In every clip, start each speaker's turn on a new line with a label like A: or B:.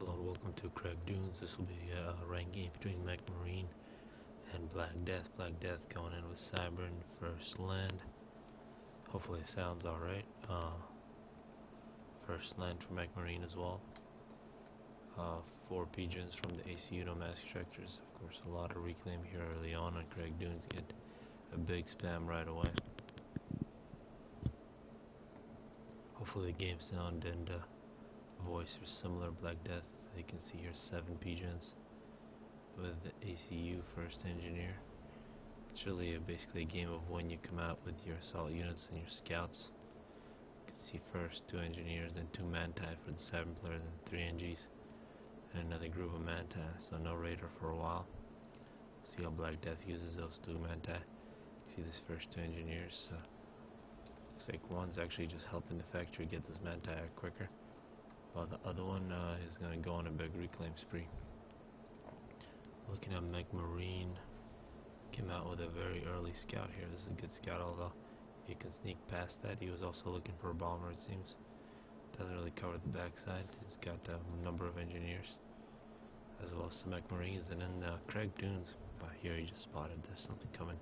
A: Hello and welcome to Crag Dunes. This will be a ranked game between Mechmarine and BlackDeath. BlackDeath going in with Cybran first land. Hopefully it sounds alright. First land for Mechmarine as well. 4 pigeons from the ACU, no mass extractors. Of course, a lot of reclaim here early on Crag Dunes. Get a big spam right away. Hopefully the game sound and voice are similar. BlackDeath, you can see here 7 pigeons with the ACU first engineer. It's really basically a game of when you come out with your assault units and your scouts. You can see first 2 engineers, then 2 manti for the Cybran player, then 3 NGs, and another group of manti, so no raider for a while. See how BlackDeath uses those 2 manti. See this first 2 engineers. Looks like one's actually just helping the factory get this manti quicker, while the other one is going to go on a big reclaim spree. Looking at Mechmarine, came out with a very early scout here. This is a good scout, although you can sneak past that. He was also looking for a bomber, it seems. Doesn't really cover the backside. He's got a number of engineers, as well as some Mechmarines. And then Crag Dunes, here he just spotted there's something coming.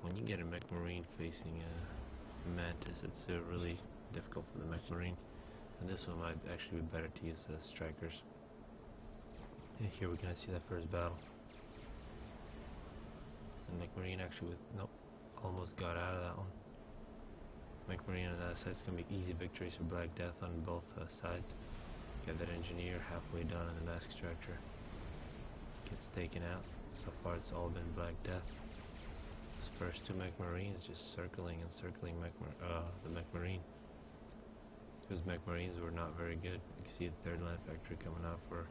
A: When you get a Mechmarine facing a Mantis, it's really difficult for the Mechmarine. And this one might actually be better to use as strikers. And here we're going to see that first battle. And Mechmarine actually almost got out of that one. Mechmarine on that side is going to be easy victories for BlackDeath on both sides. Got that engineer halfway done and the mass extractor gets taken out. So far it's all been BlackDeath. These first 2 Mechmarines just circling and circling the Mechmarine. Those Mechmarines were not very good. You can see the 3rd land factory coming out for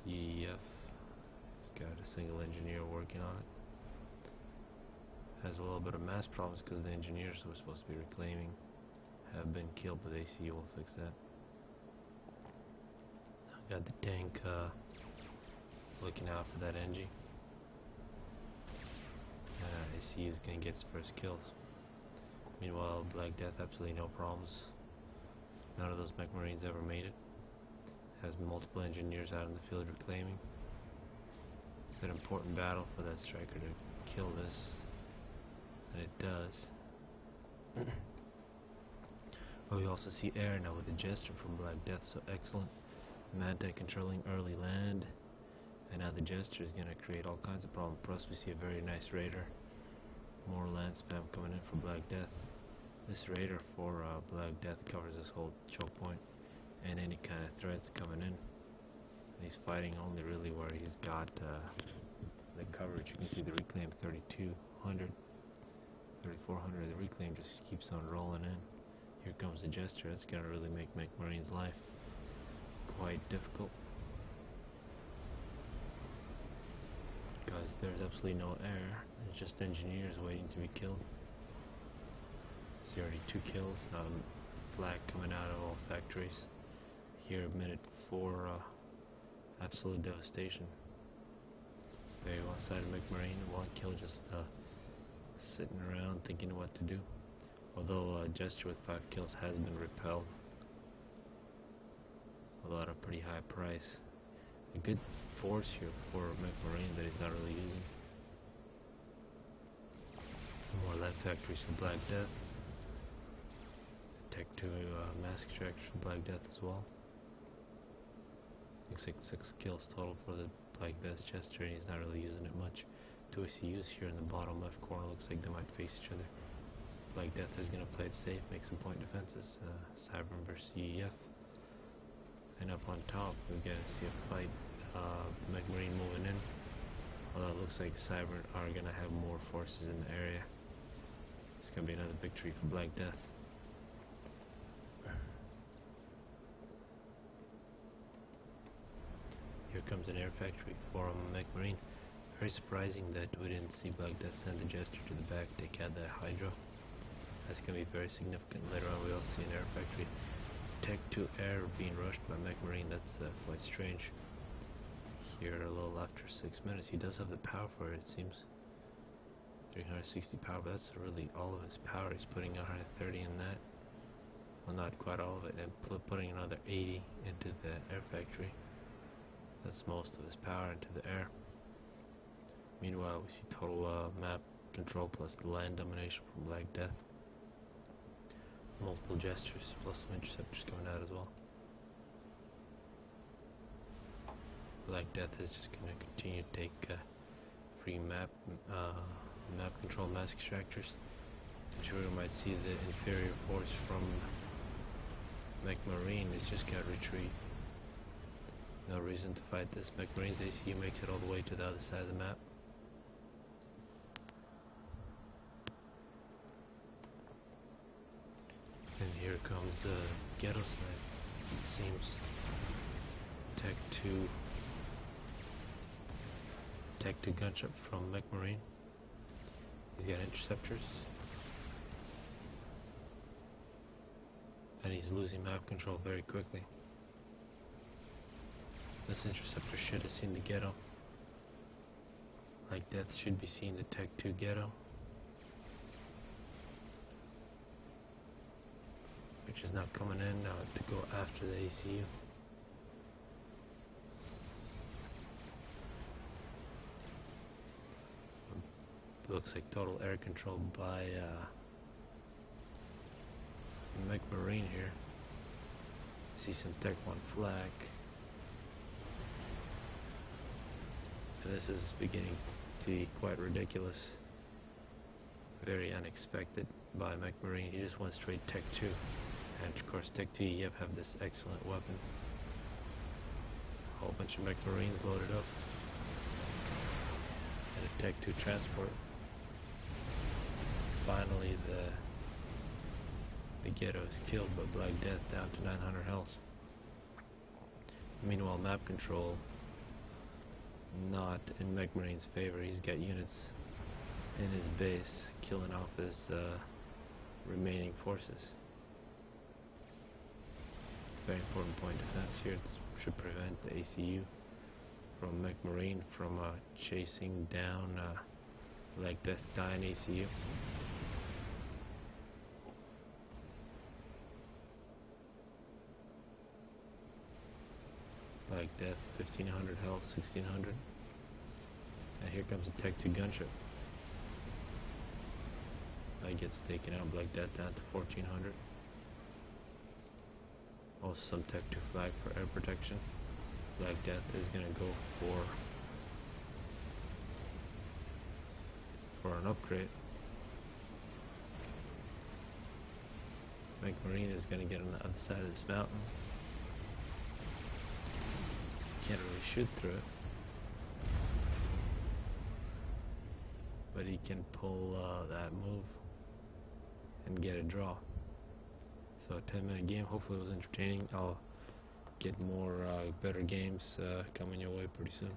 A: EEF. It's got a single engineer working on it. Has a little bit of mass problems because the engineers who were supposed to be reclaiming have been killed, but the ACU will fix that. Got the tank looking out for that NG. ACU is going to get its first kills. Meanwhile, BlackDeath, absolutely no problems. None of those Mechmarines ever made it. Has multiple engineers out in the field reclaiming. It's an important battle for that striker to kill this, and it does. But we also see air now with the gesture from BlackDeath, so excellent. Manti controlling early land, and now the gesture is going to create all kinds of problems. Plus we see a very nice raider. More land spam coming in for BlackDeath. This raider for BlackDeath covers this whole choke point and any kind of threats coming in. He's fighting only really where he's got the coverage. You can see the reclaim 3200, 3400. The reclaim just keeps on rolling in. Here comes the gesture. That's going to really make Mechmarine's life quite difficult, because there's absolutely no air. It's just engineers waiting to be killed. See already 2 kills. Now flag coming out of all factories. Here minute 4, absolute devastation. Very one side of Mechmarine, 1 kill just sitting around thinking what to do. Although Gesture with 5 kills has been repelled, although at a pretty high price. A good force here for Mechmarine that he's not really using. More lead factories for BlackDeath. Tech 2 mass extraction for BlackDeath as well. Looks like 6 kills total for the BlackDeath Chester, and he's not really using it much. 2 ACUs here in the bottom left corner. Looks like they might face each other. BlackDeath is going to play it safe, make some point defenses. Cybran versus EEF. And up on top, we're going to see a fight. Mechmarine moving in. Although it looks like Cybran are going to have more forces in the area. It's going to be another victory for BlackDeath. Here comes an air factory for Mechmarine. Very surprising that we didn't see BlackDeath send the Jester to the back. They had that Hydra. That's going to be very significant. Later on we also see an air factory. Tech 2 air being rushed by Mechmarine. That's quite strange. Here a little after 6 minutes. He does have the power for it, it seems. 360 power, but that's really all of his power. He's putting 130 in that. well, not quite all of it, and putting another 80 into the air factory. That's most of his power into the air. Meanwhile, we see total map control plus the land domination from BlackDeath. Multiple gestures plus some interceptors coming out as well. BlackDeath is just going to continue to take free map control mask extractors. Intruder might see the inferior force from Mechmarine is just going to retreat. No reason to fight this. Mechmarine's ACU makes it all the way to the other side of the map. And here comes Ghetto Snipe. It seems Tech 2 gunship from Mechmarine. He's got interceptors. And he's losing map control very quickly. This interceptor should have seen the ghetto. BlackDeath should be seeing the Tech 2 ghetto, which is not coming in now to go after the ACU. Looks like total air control by Mechmarine here. See some Tech 1 flak. And this is beginning to be quite ridiculous. Very unexpected by Mechmarine. He just went straight Tech 2. And of course Tech 2 you have this excellent weapon. A whole bunch of Mechmarines loaded up. And a Tech 2 transport. Finally the ghetto is killed, but BlackDeath down to 900 health. Meanwhile, map control not in Mechmarine's favor. He's got units in his base killing off his remaining forces. It's a very important point of defense here. It should prevent the ACU from Mechmarine from chasing down BlackDeath's dying ACU. BlackDeath, 1500 health, 1600. And here comes a Tech 2 gunship. That gets taken out, BlackDeath down to 1400. Also some Tech 2 flag for air protection. BlackDeath is going to go for an upgrade. Mechmarine is going to get on the other side of this mountain. Can't really shoot through it, but he can pull that move and get a draw. So a 10-minute game. Hopefully it was entertaining. I'll get more better games coming your way pretty soon.